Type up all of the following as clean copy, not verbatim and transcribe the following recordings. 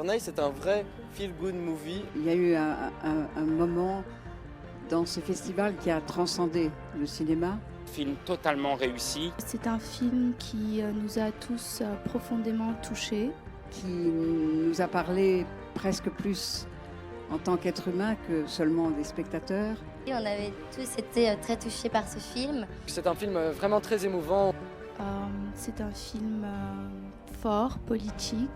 Corneille, c'est un vrai feel-good movie. Il y a eu un moment dans ce festival qui a transcendé le cinéma. Film totalement réussi. C'est un film qui nous a tous profondément touchés. Qui nous a parlé presque plus en tant qu'être humain que seulement des spectateurs. On avait tous été très touchés par ce film. C'est un film vraiment très émouvant. C'est un film fort, politique,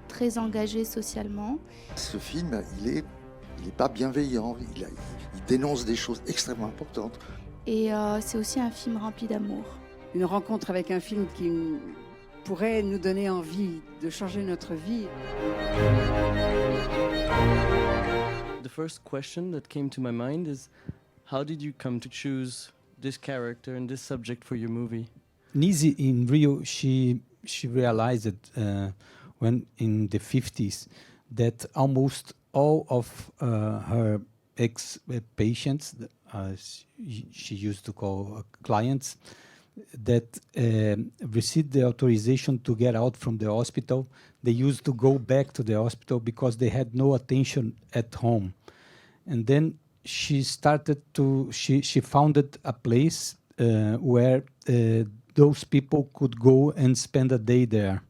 très engagé socialement. Ce film, il est pas bienveillant, il dénonce des choses extrêmement importantes. Et c'est aussi un film rempli d'amour. Une rencontre avec un film qui pourrait nous donner envie de changer notre vie. The first question that came to my mind is, how did you come to choose this character and this subject for your movie? Nise in Rio, she realized when in the 50s that almost all of her ex-patients, she used to call clients, that received the authorization to get out from the hospital, they used to go back to the hospital because they had no attention at home. And then she founded a place where those people could go and spend a day there.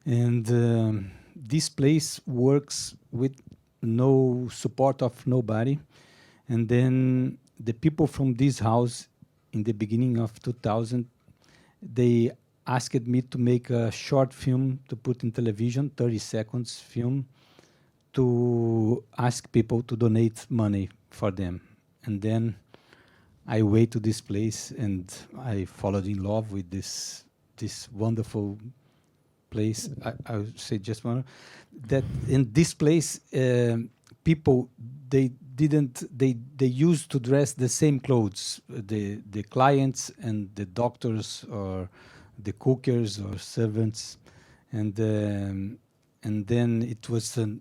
And this place works with no support of nobody. And then the people from this house in the beginning of 2000, they asked me to make a short film to put in television, 30 seconds film, to ask people to donate money for them. And then I went to this place and I followed in love with this wonderful place. I would say just one, that in this place, people, they used to dress the same clothes, the clients and the doctors or the cookers or servants, and then it was a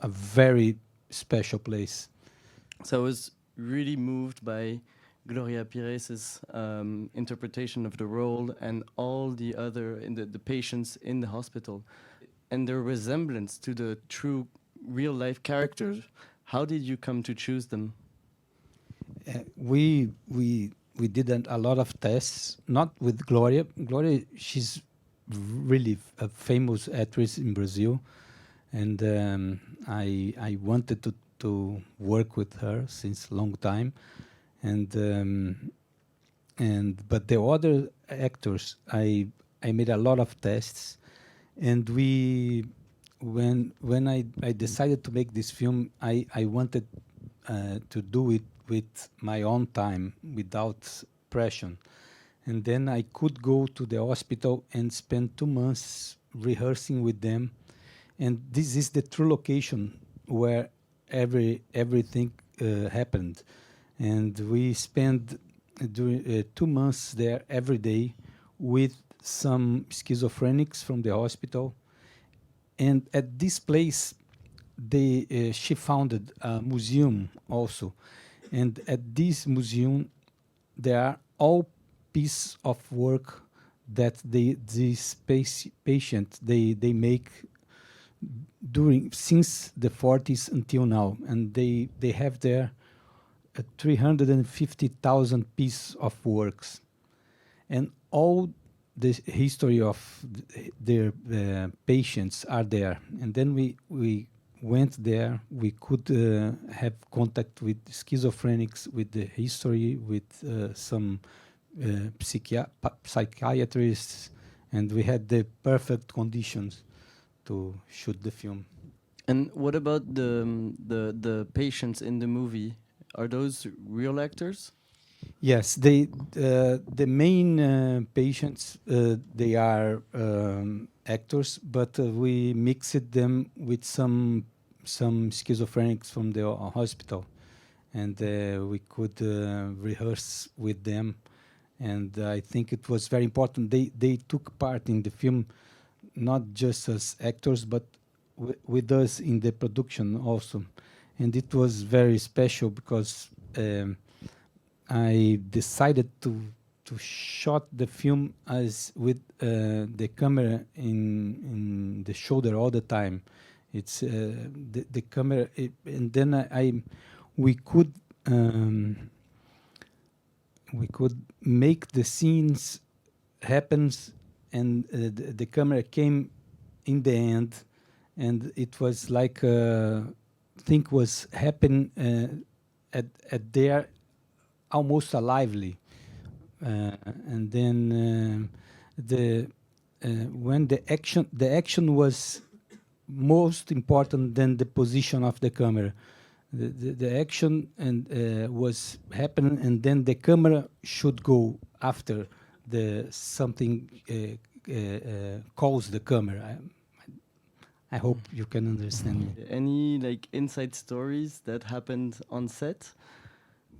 very special place. So I was really moved by Glória Pires' interpretation of the role and all the other the patients in the hospital and their resemblance to the true real-life characters. How did you come to choose them? We did a lot of tests, not with Glória. Glória, she's really a famous actress in Brazil, and I wanted to work with her since a long time, but the other actors, I made a lot of tests, and when I decided to make this film, I wanted to do it with my own time, without pressure. And then I could go to the hospital and spend 2 months rehearsing with them. And this is the true location where everything happened. And we spent 2 months there every day with some schizophrenics from the hospital. And at this place, she founded a museum also. And at this museum, there are all pieces of work that these patients they make since the 40s until now. And they have there 350,000 pieces of works. And all the history of their patients are there. And then we went there. We could have contact with schizophrenics, with the history, with some psychiatrists, and we had the perfect conditions to shoot the film. And what about the patients in the movie? Are those real actors? Yes, the main patients, they are actors, but we mixed them with some schizophrenics from the hospital, and we could rehearse with them. And I think it was very important. They took part in the film, not just as actors, but with us in the production also. And it was very special because I decided to to shot the film as with the camera in the shoulder all the time. It's the camera, and then we could make the scenes happens, and the camera came in the end, and it was like thing was happen at there almost lively, and then when the action was most important than the position of the camera. The action and was happening, and then the camera should go after the something calls the camera. I hope you can understand me. Any like inside stories that happened on set?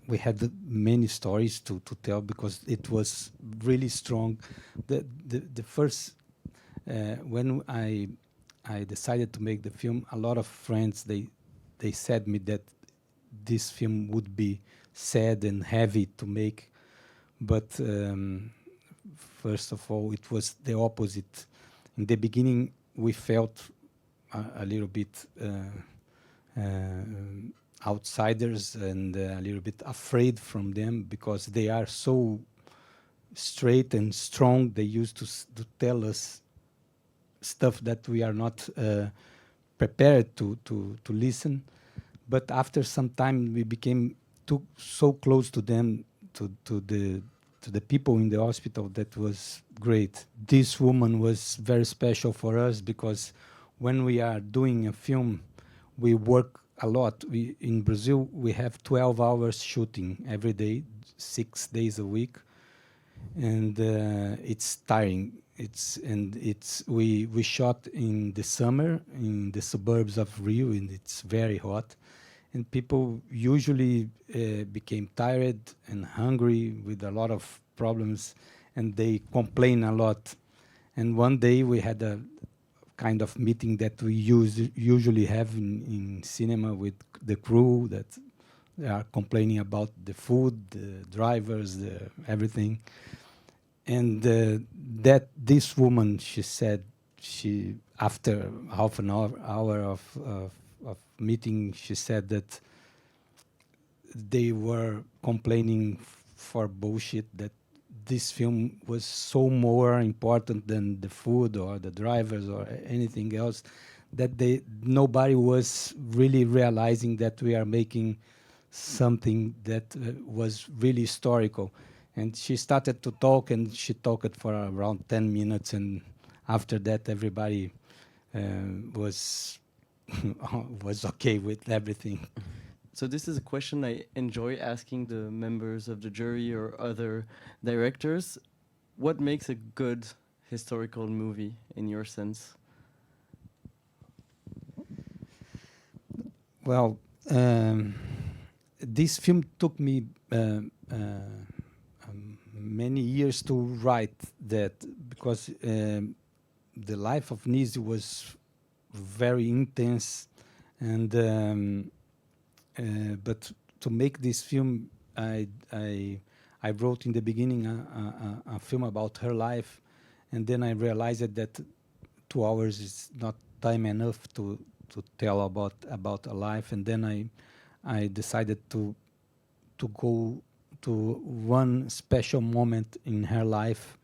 We had many stories to tell because it was really strong. The first when I decided to make the film, a lot of friends they said me that this film would be sad and heavy to make, but first of all, it was the opposite. In the beginning, we felt a little bit outsiders and a little bit afraid from them because they are so straight and strong. They used to tell us stuff that we are not prepared to listen. But after some time, we became so close to them, to the people in the hospital. That was great. This woman was very special for us because when we are doing a film, we work a lot. In Brazil, we have 12 hours shooting every day, 6 days a week, and it's tiring. We shot in the summer in the suburbs of Rio, and it's very hot. And people usually became tired and hungry with a lot of problems, and they complain a lot. And one day we had a kind of meeting that we usually have in cinema with the crew that they are complaining about the food, the drivers, everything. And that this woman, she said, after half an hour of meeting, she said that they were complaining for bullshit, that this film was so more important than the food or the drivers or anything else, that nobody was really realizing that we are making something that was really historical. And she started to talk, and she talked for around 10 minutes, and after that everybody was okay with everything. So this is a question I enjoy asking the members of the jury or other directors. What makes a good historical movie in your sense? Well, this film took me many years to write that, because the life of Nise was very intense, and but to make this film, I wrote in the beginning a film about her life, and then I realized that 2 hours is not time enough to tell about a life, and then I decided to go to one special moment in her life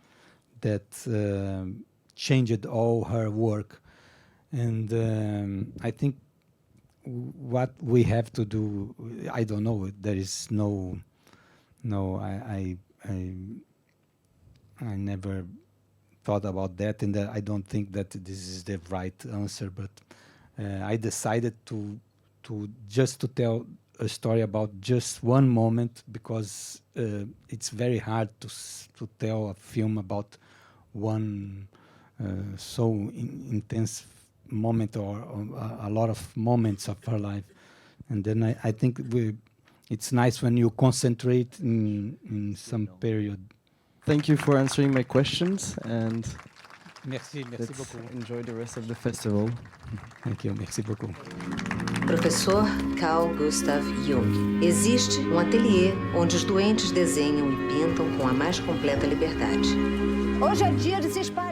that changed all her work. And I think what we have to do, I don't know, there is no I never thought about that, and I don't think that this is the right answer, but I decided to tell a story about just one moment, because it's very hard to tell a film about one so intense moment or a lot of moments of her life. And then I think it's nice when you concentrate in some period. Thank you for answering my questions, and Merci let's beaucoup. enjoy the rest of the festival. Thank you, merci beaucoup. Professor Carl Gustav Jung. Existe um ateliê onde os doentes desenham e pintam com a mais completa liberdade. Hoje é dia de se espalhar.